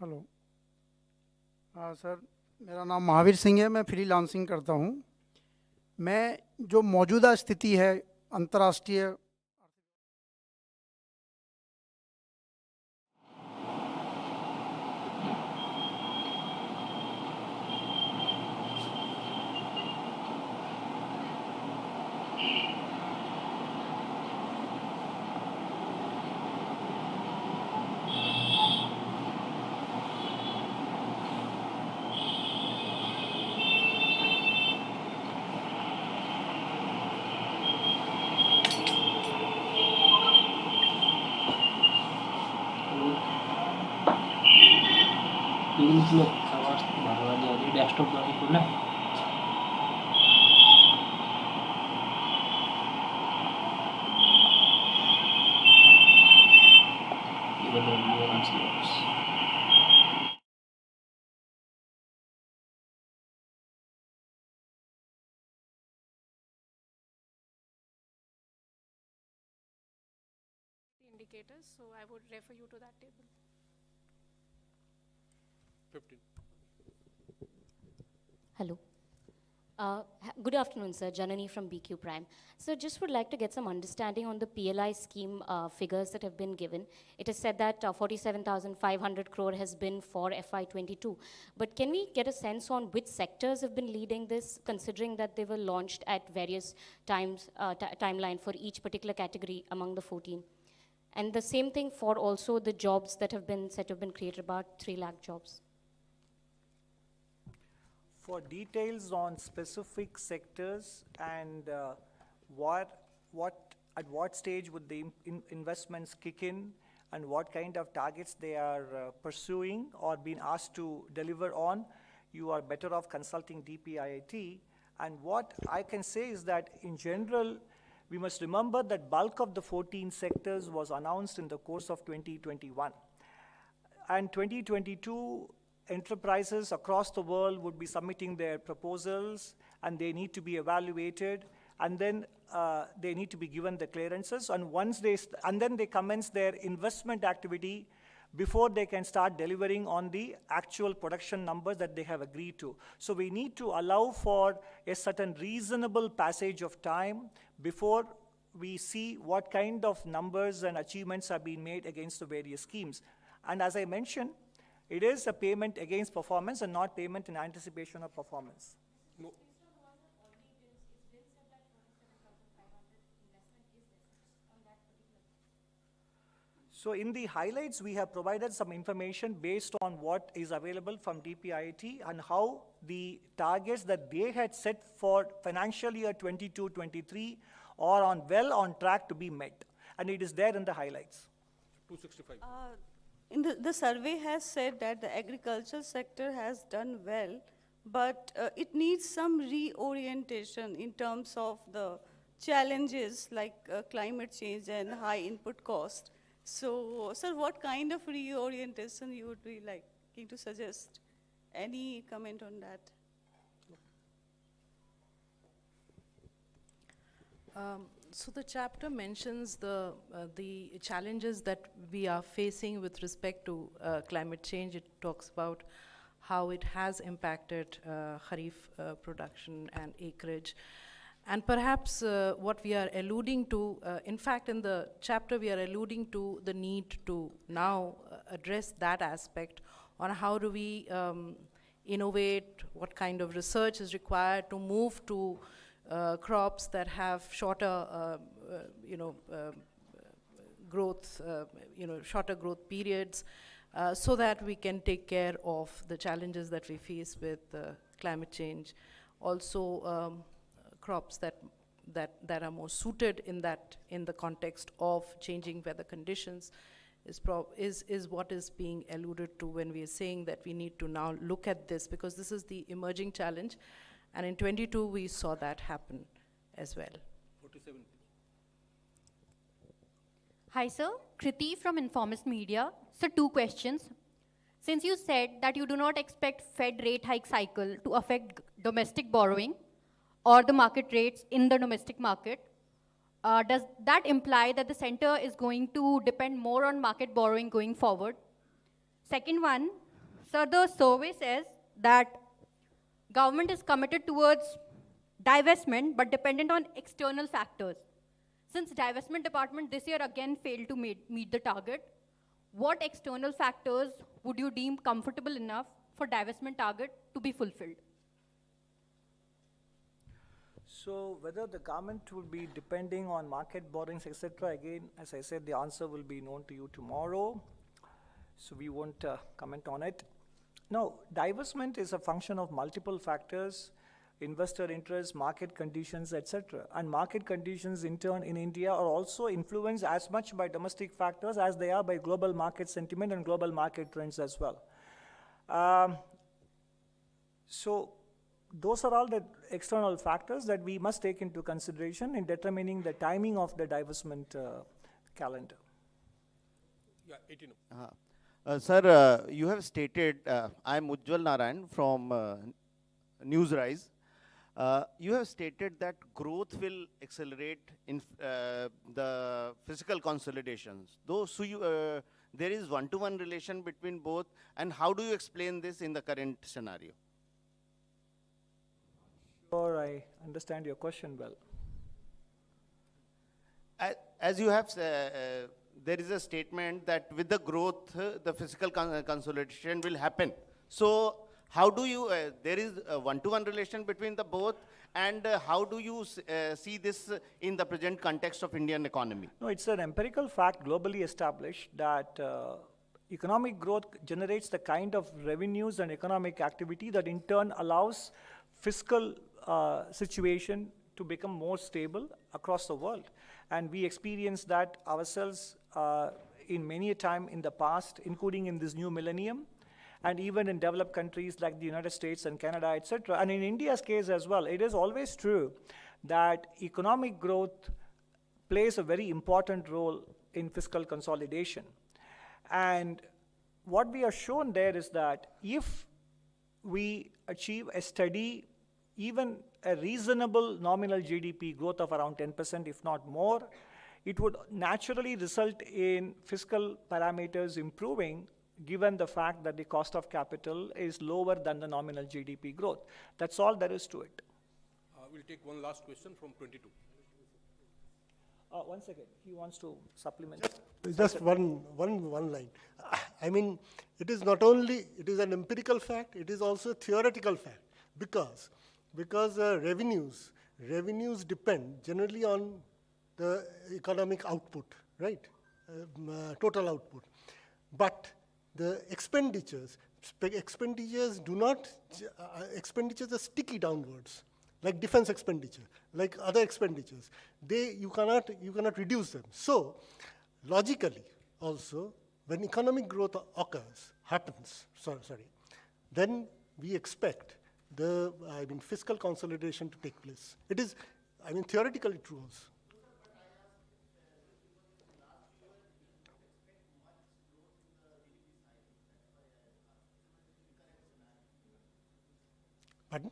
Hello. हाँ sir, मेरा नाम महावीर सिंह है, मैं फ्रीलांसिंग करता हूँ। मैं जो मौजूदा स्थिति है अंतर्राष्ट्रीय Ini awas baru aja di desktop lagi pun lah. Iba dalam dua kan serius. Indicators, so I would refer you to that table. 15. Hello. Good afternoon, sir. Janani from BQ Prime. So just would like to get some understanding on the PLI scheme figures that have been given. It is said that 47,500 crore has been for FY22. But can we get a sense on which sectors have been leading this, considering that they were launched at various times, timeline for each particular category among the 14? And the same thing for also the jobs that have been said to have been created, about 3 lakh jobs. For details on specific sectors and at what stage would the investments kick in and what kind of targets they are pursuing or being asked to deliver on, you are better off consulting DPIIT. And what I can say is that in general, we must remember that bulk of the 14 sectors was announced in the course of 2021. And 2022, enterprises across the world would be submitting their proposals and they need to be evaluated, and then they need to be given the clearances, and then they commence their investment activity before they can start delivering on the actual production numbers that they have agreed to. So we need to allow for a certain reasonable passage of time before we see what kind of numbers and achievements are being made against the various schemes. And as I mentioned, it is a payment against performance and not payment in anticipation of performance. No. So in the highlights, we have provided some information based on what is available from DPIIT and how the targets that they had set for financial year 22-23 are well on track to be met. And it is there in the highlights. 265. The survey has said that the agriculture sector has done well, but it needs some reorientation in terms of the challenges like climate change and high input cost. So, sir, what kind of reorientation you would be liking to suggest? Any comment on that? So the chapter mentions the challenges that we are facing with respect to climate change. It talks about how it has impacted kharif production and acreage. And perhaps what we are alluding to, in fact in the chapter we are alluding to the need to now address that aspect on how do we innovate, what kind of research is required to move to crops that have shorter, growth, shorter growth periods, so that we can take care of the challenges that we face with climate change. Also, crops that are more suited in the context of changing weather conditions is what is being alluded to when we are saying that we need to now look at this, because this is the emerging challenge. And in 22, we saw that happen as well. 47. Hi, sir. Kriti from Informist Media. So, 2 questions. Since you said that you do not expect Fed rate hike cycle to affect domestic borrowing or the market rates in the domestic market, does that imply that the center is going to depend more on market borrowing going forward? Second one, Sir, the survey says that government is committed towards divestment but dependent on external factors. Since divestment department this year again failed to meet the target, what external factors would you deem comfortable enough for divestment target to be fulfilled? So whether the government will be depending on market borrowings, etc., again, as I said, the answer will be known to you tomorrow. So we won't comment on it. Now, divestment is a function of multiple factors: investor interest, market conditions, etc. And market conditions in turn in India are also influenced as much by domestic factors as they are by global market sentiment and global market trends as well. So those are all the external factors that we must take into consideration in determining the timing of the divestment calendar. Yeah, 18. Sir, you have stated, I am Ujjwal Narayan from Newsrise. You have stated that growth will accelerate in the physical consolidations. Though there is one-to-one relation between both, and how do you explain this in the current scenario? Sure, I understand your question well. As you have, there is a statement that with the growth, the physical consolidation will happen. So how do you, there is a one-to-one relation between the both, and how do you see this in the present context of Indian economy? No, it's an empirical fact globally established that economic growth generates the kind of revenues and economic activity that in turn allows fiscal situation to become more stable across the world. And we experienced that ourselves in many a time in the past, including in this new millennium, and even in developed countries like the United States and Canada, etc. And in India's case as well, it is always true that economic growth plays a very important role in fiscal consolidation. And what we are shown there is that if we achieve a steady, even a reasonable nominal GDP growth of around 10%, if not more, it would naturally result in fiscal parameters improving, given the fact that the cost of capital is lower than the nominal GDP growth. That's all there is to it. We'll take one last question from 22. 1 second, he wants to supplement. Just one line. I mean, it is not only, it is an empirical fact, it is also a theoretical fact, because revenues depend generally on the economic output, right? Total output. But the expenditures expenditures are sticky downwards, like defense expenditure, like other expenditures. You cannot reduce them. So, logically, also, when economic growth happens, then we expect fiscal consolidation to take place. It is, theoretically true also. Pardon?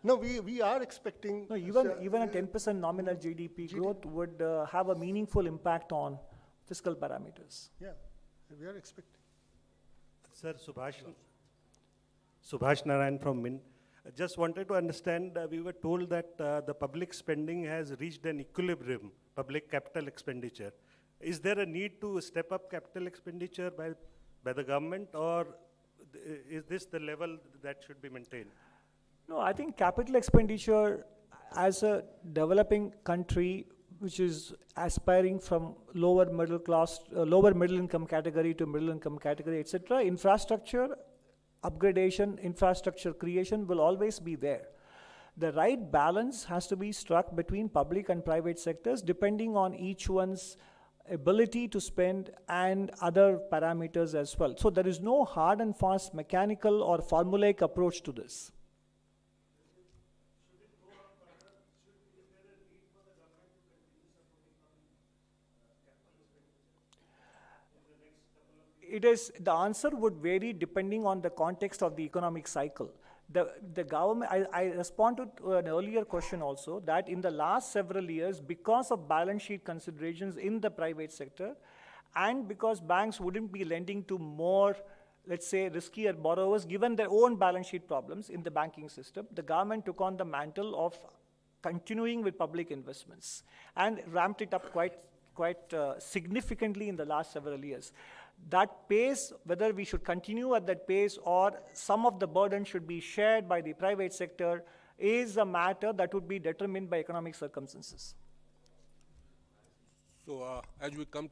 No, we are expecting. No, even a 10% nominal GDP growth would have a meaningful impact on fiscal parameters. Yeah, we are expecting. Sir, Subhash Narayan from Mint. Just wanted to understand, we were told that the public spending has reached an equilibrium, public capital expenditure. Is there a need to step up capital expenditure by the government, or is this the level that should be maintained? No, I think capital expenditure as a developing country which is aspiring from lower middle income category to middle income category, etc., infrastructure upgradation, infrastructure creation will always be there. The right balance has to be struck between public and private sectors depending on each one's ability to spend and other parameters as well. So there is no hard and fast mechanical or formulaic approach to this. The answer would vary depending on the context of the economic cycle. The government, I responded to an earlier question also, that in the last several years, because of balance sheet considerations in the private sector, and because banks wouldn't be lending to more, let's say, riskier borrowers, given their own balance sheet problems in the banking system, the government took on the mantle of continuing with public investments and ramped it up quite significantly in the last several years. That pace, whether we should continue at that pace or some of the burden should be shared by the private sector, is a matter that would be determined by economic circumstances. So as we come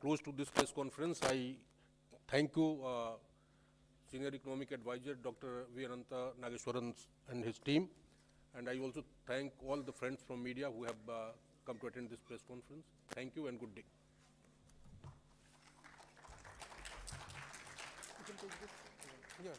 close to this press conference, I thank you, Senior Economic Advisor Dr. V. Anantha Nageswaran and his team, and I also thank all the friends from media who have come to attend this press conference. Thank you and good day. Yeah.